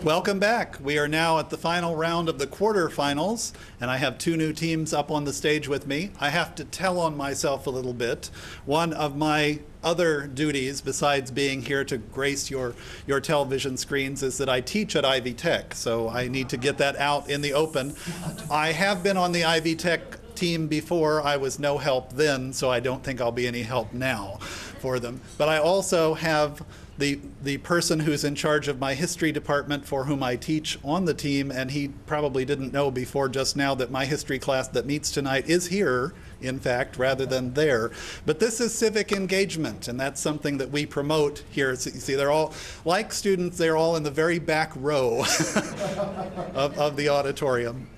Welcome back. We are now at the final round of the quarterfinals, and I have two new teams up on the stage with me. I have to tell on myself a little bit. One of my other duties, besides being here to grace your television screens, is that I teach at Ivy Tech, so I need to get that out in the open. I have been on the Ivy Tech team before. I was no help then, so I don't think I'll be any help now for them. But I also have the person who's in charge of my history department for whom I teach on the team, and he probably didn't know before just now that my history class that meets tonight is here, in fact, rather than there. But this is civic engagement, and that's something that we promote here. So you see, they're all, like students, they're all in the very back row of the auditorium.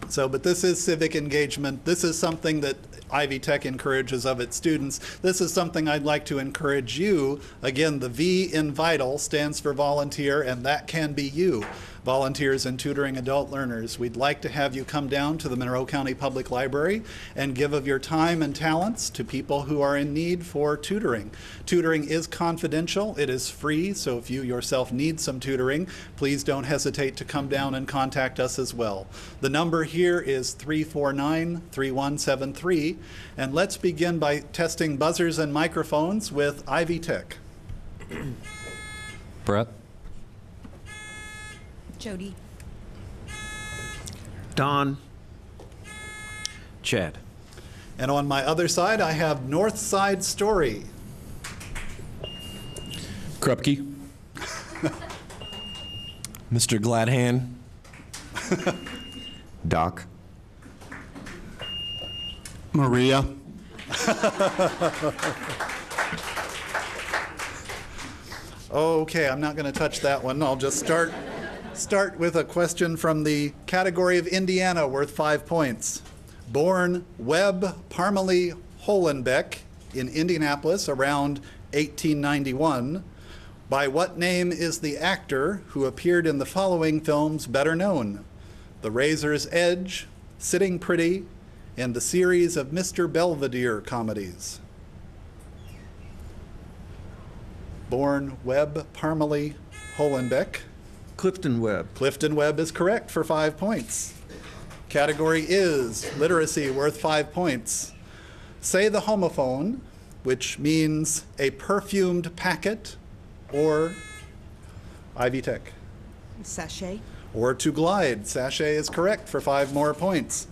So, but this is civic engagement. This is something that Ivy Tech encourages of its students. This is something I'd like to encourage you. Again, the V in VITAL stands for volunteer, and that can be you. Volunteers in tutoring adult learners. We'd like to have you come down to the Monroe County Public Library and give of your time and talents to people who are in need for tutoring. Tutoring is confidential. It is free, so if you yourself need some tutoring, please don't hesitate to come down and contact us as well. The number here is 349-3173, and let's begin by testing buzzers and microphones with Ivy Tech. Brett. Jody. Don. Chad. And on my other side, I have Northside Story. Krupke. Mr. Gladhand. Doc. Maria. Okay, I'm not going to touch that one. I'll just start with a question from the category of Indiana worth 5 points. Born Webb Parmalee Holenbeck in Indianapolis around 1891, by what name is the actor who appeared in the following films better known? The Razor's Edge, Sitting Pretty, and the series of Mr. Belvedere comedies. Born Webb Parmalee Holenbeck. Clifton Webb. Clifton Webb is correct for 5 points. Category is literacy, worth 5 points. Say the homophone, which means a perfumed packet, or Ivy Tech. Sachet. Or to glide. Sachet is correct for 5 more points.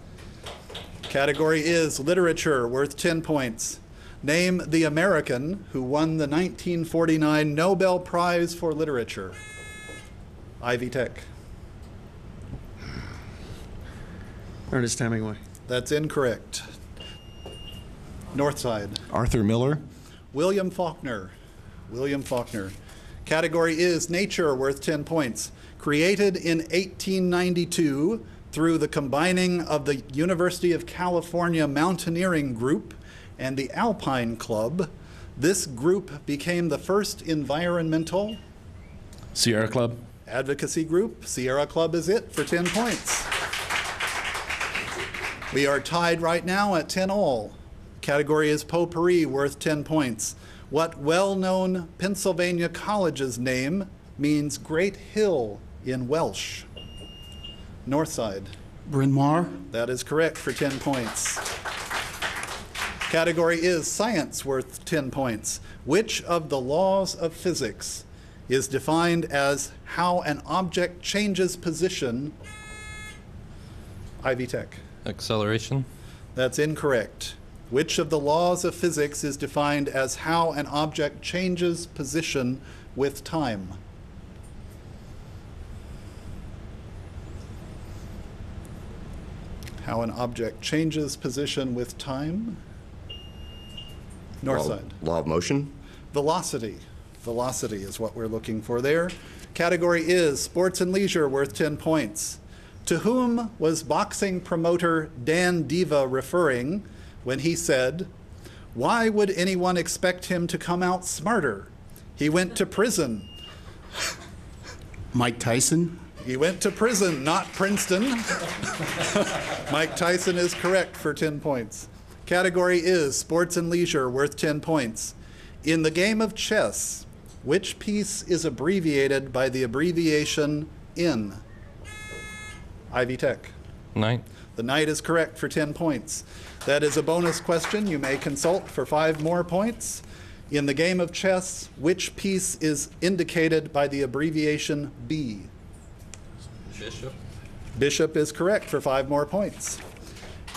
Category is literature, worth 10 points. Name the American who won the 1949 Nobel Prize for Literature. Ivy Tech. Ernest Hemingway. That's incorrect. Northside. Arthur Miller. William Faulkner. William Faulkner. Category is nature, worth 10 points. Created in 1892 through the combining of the University of California Mountaineering Group and the Alpine Club, this group became the first environmental Sierra Club. advocacy group. Sierra Club is it for 10 points. We are tied right now at 10 all. Category is potpourri, worth 10 points. What well-known Pennsylvania college's name means Great Hill in Welsh? Northside. Bryn Mawr. That is correct for 10 points. Category is science, worth 10 points. Which of the laws of physics is defined as how an object changes position? Ivy Tech. Acceleration. That's incorrect. Which of the laws of physics is defined as how an object changes position with time? How an object changes position with time? Northside. Law of motion. Velocity. Velocity is what we're looking for there. Category is sports and leisure, worth 10 points. To whom was boxing promoter Dan Diva referring when he said, "Why would anyone expect him to come out smarter? He went to prison." Mike Tyson. He went to prison, not Princeton. Mike Tyson is correct for 10 points. Category is sports and leisure, worth 10 points. In the game of chess, which piece is abbreviated by the abbreviation in? Ivy Tech. Knight. The knight is correct for 10 points. That is a bonus question. You may consult for 5 more points. In the game of chess, which piece is indicated by the abbreviation B? Bishop. Bishop is correct for 5 more points.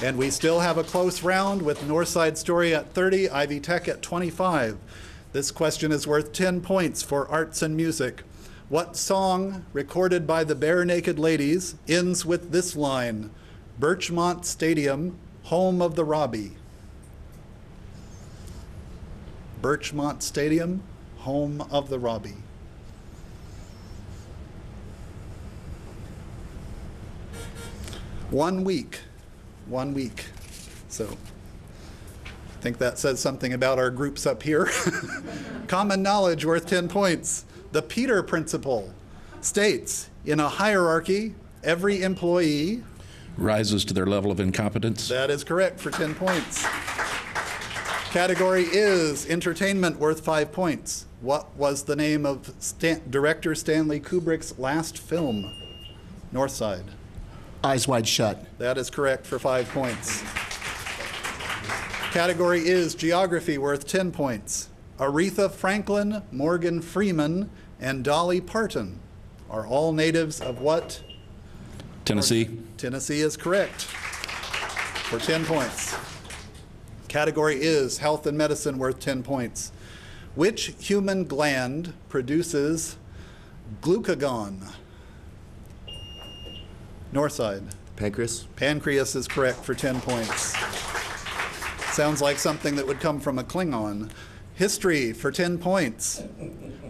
And we still have a close round with Northside Story at 30, Ivy Tech at 25. This question is worth 10 points for arts and music. What song, recorded by the Bare Naked Ladies, ends with this line, Birchmont Stadium, home of the Robbie? Birchmont Stadium, home of the Robbie. One week. So I think that says something about our groups up here. Common knowledge worth 10 points. The Peter Principle states, in a hierarchy, every employee Rises to their level of incompetence. That is correct for 10 points. Category is entertainment, worth 5 points. What was the name of director Stanley Kubrick's last film? Northside. Eyes Wide Shut. That is correct for 5 points. Category is geography, worth 10 points. Aretha Franklin, Morgan Freeman, and Dolly Parton are all natives of what? Tennessee. Tennessee is correct for 10 points. Category is health and medicine, worth 10 points. Which human gland produces glucagon? Northside. Pancreas. Pancreas is correct for 10 points. Sounds like something that would come from a Klingon. History for 10 points.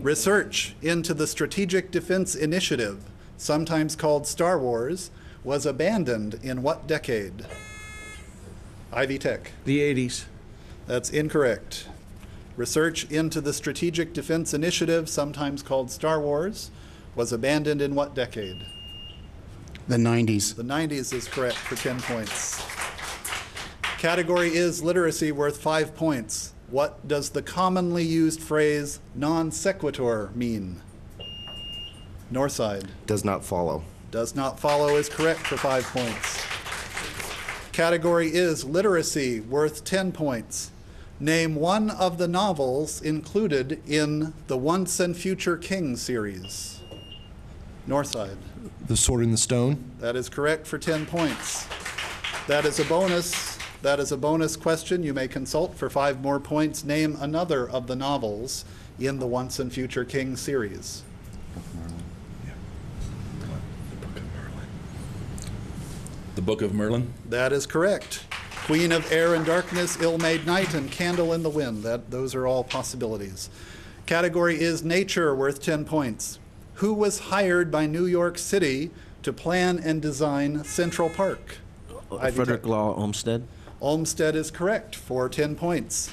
Research into the Strategic Defense Initiative, sometimes called Star Wars, was abandoned in what decade? Ivy Tech. The 80s. That's incorrect. Research into the Strategic Defense Initiative, sometimes called Star Wars, was abandoned in what decade? The 90s. The 90s is correct for 10 points. Category is literacy, worth 5 points. What does the commonly used phrase non sequitur mean? Northside. Does not follow. Does not follow is correct for 5 points. Category is literacy, worth 10 points. Name one of the novels included in the Once and Future King series. Northside. The Sword in the Stone. That is correct for 10 points. That is a bonus. That is a bonus question. You may consult for 5 more points. Name another of the novels in the Once and Future King series. The Book of Merlin. That is correct. Queen of Air and Darkness, Ill-Made Night, and Candle in the Wind. Those are all possibilities. Category is nature, worth 10 points. Who was hired by New York City to plan and design Central Park? Frederick Law Olmsted. Olmsted is correct for 10 points.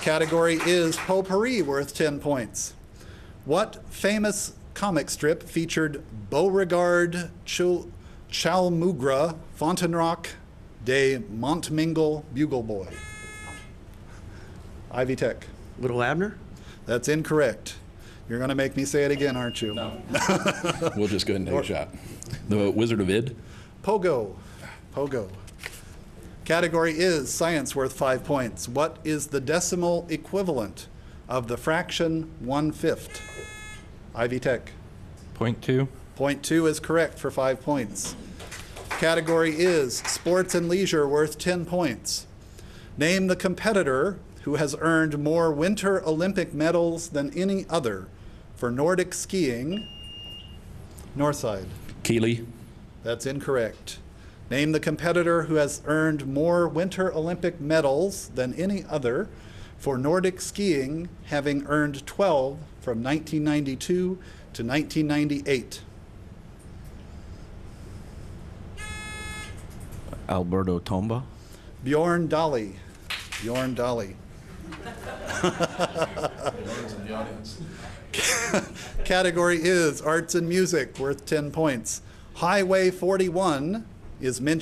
Category is potpourri, worth 10 points. What famous comic strip featured Beauregard Chalmugra Fontenrock de Montmingle Bugle Boy? Ivy Tech. Little Abner? That's incorrect. You're going to make me say it again, aren't you? No. We'll just go ahead and take a shot. The Wizard of Id. Pogo. Pogo. Category is science, worth 5 points. What is the decimal equivalent of the fraction 1/5? Ivy Tech. 0.2. 0.2 is correct for 5 points. Category is sports and leisure, worth 10 points. Name the competitor who has earned more Winter Olympic medals than any other for Nordic skiing. Northside. Keeley. That's incorrect. Name the competitor who has earned more Winter Olympic medals than any other for Nordic skiing, having earned 12 from 1992 to 1998. Alberto Tomba. Bjorn Dali. Bjorn Dali. Category is arts and music, worth 10 points. Highway 41 is mentioned